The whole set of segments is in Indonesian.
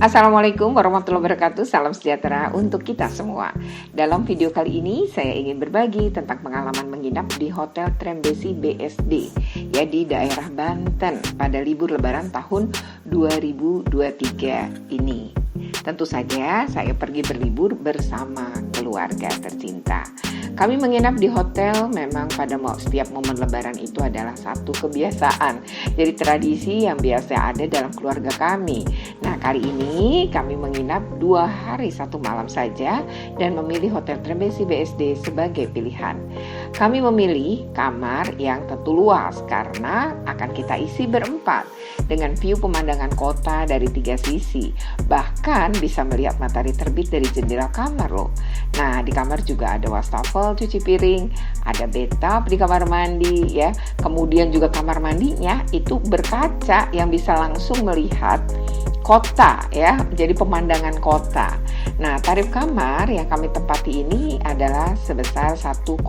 Assalamualaikum warahmatullahi wabarakatuh. Salam sejahtera untuk kita semua. Dalam video kali ini saya ingin berbagi tentang pengalaman menginap di Hotel Trembesi BSD ya di daerah Banten pada libur lebaran tahun 2023 ini. Tentu saja saya pergi berlibur bersama keluarga tercinta. Kami menginap di hotel memang pada setiap momen lebaran itu adalah satu kebiasaan. Jadi tradisi yang biasa ada dalam keluarga kami. Nah, kali ini kami menginap 2 hari 1 malam saja dan memilih Hotel Trembesi BSD sebagai pilihan. Kami memilih kamar yang tentu luas karena akan kita isi berempat dengan view pemandangan kota dari 3 sisi. Bahkan bisa melihat matahari terbit dari jendela kamar loh. Nah, di kamar juga ada wastafel cuci piring, ada bathtub di kamar mandi ya. Kemudian juga kamar mandinya itu berkaca yang bisa langsung melihat kota ya, jadi pemandangan kota. Nah, tarif kamar yang kami tempati ini adalah sebesar 1,7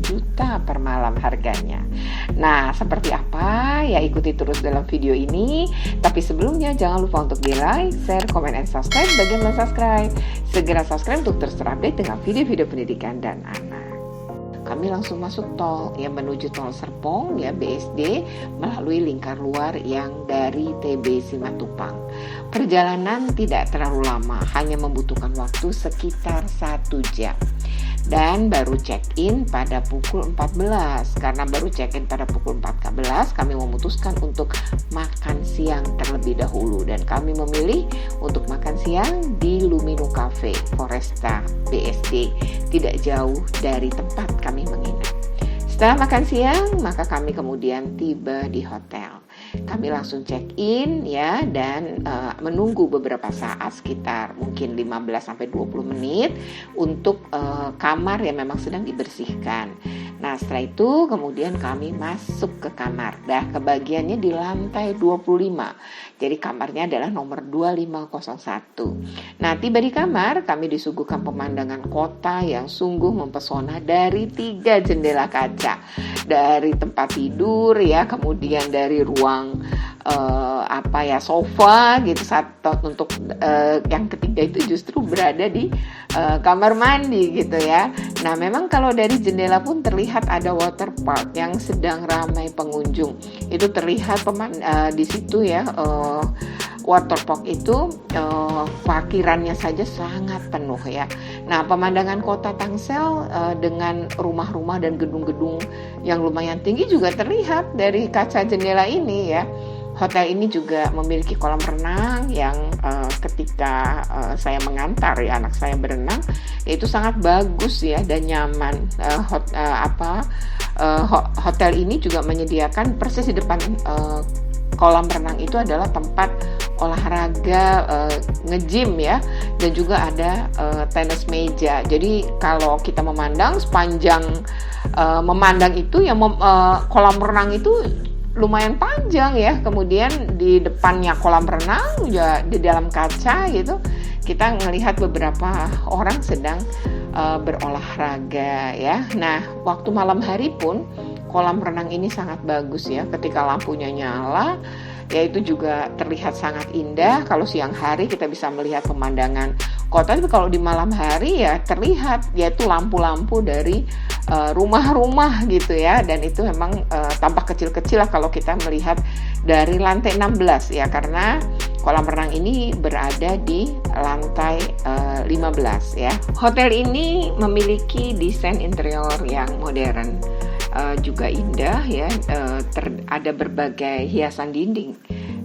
juta per malam harganya. Nah, seperti apa? Ya ikuti terus dalam video ini. Tapi sebelumnya jangan lupa untuk di like, share, comment, and subscribe. Bagi yang belum subscribe, segera subscribe untuk terus terupdate dengan video-video pendidikan dan anak. Kami langsung masuk tol yang menuju tol Serpong ya BSD melalui lingkar luar yang dari TB Simatupang. Perjalanan tidak terlalu lama, hanya membutuhkan waktu sekitar 1 jam. Dan baru check-in pada pukul 14. Karena baru check-in pada pukul 14, kami memutuskan untuk makan siang terlebih dahulu. Dan kami memilih untuk makan siang di Lumino Cafe Foresta BSD, tidak jauh dari tempat kami menginap. Setelah makan siang, maka kami kemudian tiba di hotel. Kami langsung check-in ya dan menunggu beberapa saat sekitar mungkin 15-20 menit untuk kamar yang memang sedang dibersihkan. Nah, setelah itu kemudian kami masuk ke kamar. Kebagiannya di lantai 25. Jadi kamarnya adalah nomor 2501. Nah, tiba di kamar kami disuguhkan pemandangan kota yang sungguh mempesona dari 3 jendela kaca. Dari tempat tidur ya, kemudian dari ruang sofa gitu. Untuk yang ketiga itu justru berada di kamar mandi gitu ya. Nah, memang kalau dari jendela pun terlihat ada water park yang sedang ramai pengunjung. Itu terlihat di situ ya. Water park itu parkirannya saja sangat penuh ya. Nah, pemandangan kota Tangsel dengan rumah-rumah dan gedung-gedung yang lumayan tinggi juga terlihat dari kaca jendela ini ya. Hotel ini juga memiliki kolam renang yang ketika saya mengantar ya anak saya berenang, itu sangat bagus ya dan nyaman. Hotel ini juga menyediakan persis di depan kolam renang itu adalah tempat olahraga nge-gym ya, dan juga ada tenis meja. Jadi kalau kita memandang sepanjang memandang itu ya kolam renang itu lumayan panjang ya. Kemudian di depannya kolam renang ya di dalam kaca gitu kita melihat beberapa orang sedang berolahraga ya. Nah, waktu malam hari pun kolam renang ini sangat bagus ya. Ketika lampunya nyala, ya itu juga terlihat sangat indah. Kalau siang hari kita bisa melihat pemandangan kota, tapi kalau di malam hari ya terlihat yaitu lampu-lampu dari rumah-rumah gitu ya. Dan itu memang tampak kecil-kecil lah kalau kita melihat dari lantai 16 ya, karena kolam renang ini berada di lantai 15 ya. Hotel ini memiliki desain interior yang modern, juga indah ya. Ada berbagai hiasan dinding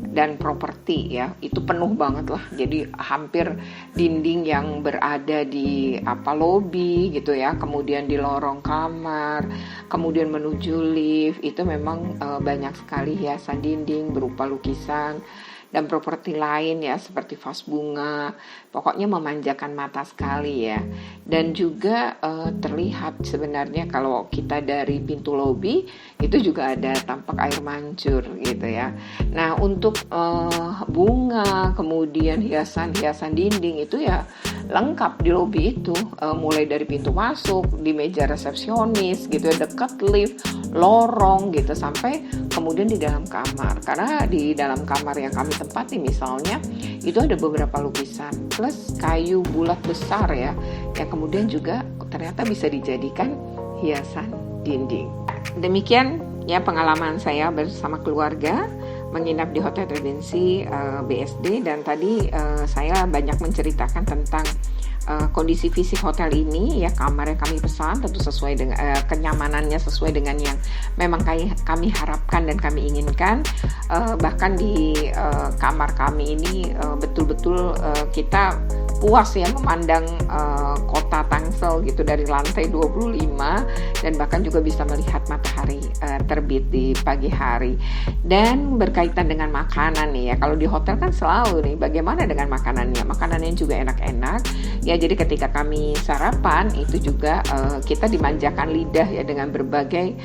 dan properti ya, itu penuh banget lah. Jadi hampir dinding yang berada di lobi gitu ya, kemudian di lorong kamar, kemudian menuju lift itu memang banyak sekali hiasan dinding berupa lukisan dan properti lain ya, seperti vas bunga. Pokoknya memanjakan mata sekali ya. Dan juga terlihat sebenarnya kalau kita dari pintu lobi itu juga ada tampak air mancur gitu ya. Nah, untuk bunga kemudian hiasan-hiasan dinding itu ya lengkap di lobi itu, mulai dari pintu masuk, di meja resepsionis gitu ya, dekat lift, lorong gitu, sampai kemudian kemudian di dalam kamar, karena di dalam kamar yang kami tempati misalnya itu ada beberapa lukisan plus kayu bulat besar ya, yang kemudian juga ternyata bisa dijadikan hiasan dinding. Demikian ya pengalaman saya bersama keluarga menginap di Hotel Regency BSD, dan tadi saya banyak menceritakan tentang kondisi fisik hotel ini ya, kamar yang kami pesan tentu sesuai dengan kenyamanannya sesuai dengan yang memang kami harapkan dan kami inginkan. Bahkan di kamar kami ini betul-betul kita puas ya memandang kota Tangsel gitu dari lantai 25, dan bahkan juga bisa melihat matahari terbit di pagi hari. Dan berkaitan dengan makanan nih ya, kalau di hotel kan selalu nih bagaimana dengan makanannya juga enak-enak ya. Jadi ketika kami sarapan itu juga kita dimanjakan lidah ya dengan berbagai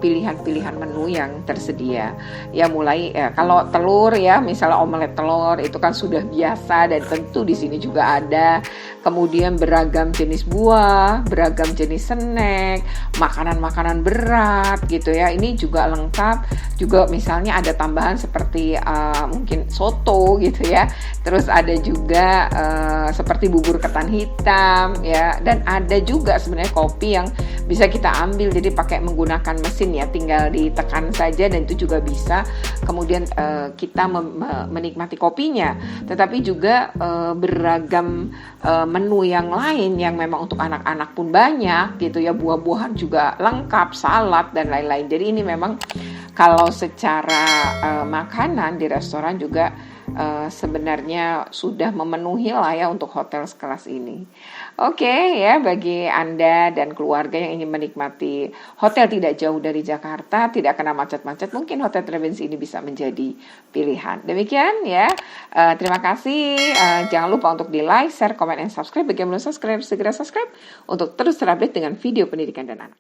pilihan-pilihan menu yang tersedia ya, mulai kalau telur ya, misalnya omelet telur itu kan sudah biasa dan tentu di sini juga ada. Kemudian beragam jenis buah, beragam jenis snack, makanan-makanan berat gitu ya, ini juga lengkap. Juga misalnya ada tambahan seperti mungkin soto gitu ya, terus ada juga seperti bubur ketan hitam ya, dan ada juga sebenarnya kopi yang bisa kita ambil, jadi pakai menggunakan mesin ya, tinggal ditekan saja dan itu juga bisa kemudian kita menikmati kopinya. Tetapi juga beragam menu yang lain yang memang untuk anak-anak pun banyak gitu ya, buah-buahan juga lengkap, salad dan lain-lain. Jadi ini memang kalau secara makanan di restoran juga sebenarnya sudah memenuhi lah ya untuk hotel sekelas ini. Oke ya, bagi Anda dan keluarga yang ingin menikmati hotel tidak jauh dari Jakarta, tidak kena macet-macet, mungkin Hotel Regency ini bisa menjadi pilihan. Demikian ya, terima kasih. Jangan lupa untuk di like, share, comment, and subscribe. Bagi yang belum subscribe, segera subscribe untuk terus terupdate dengan video pendidikan dan anak.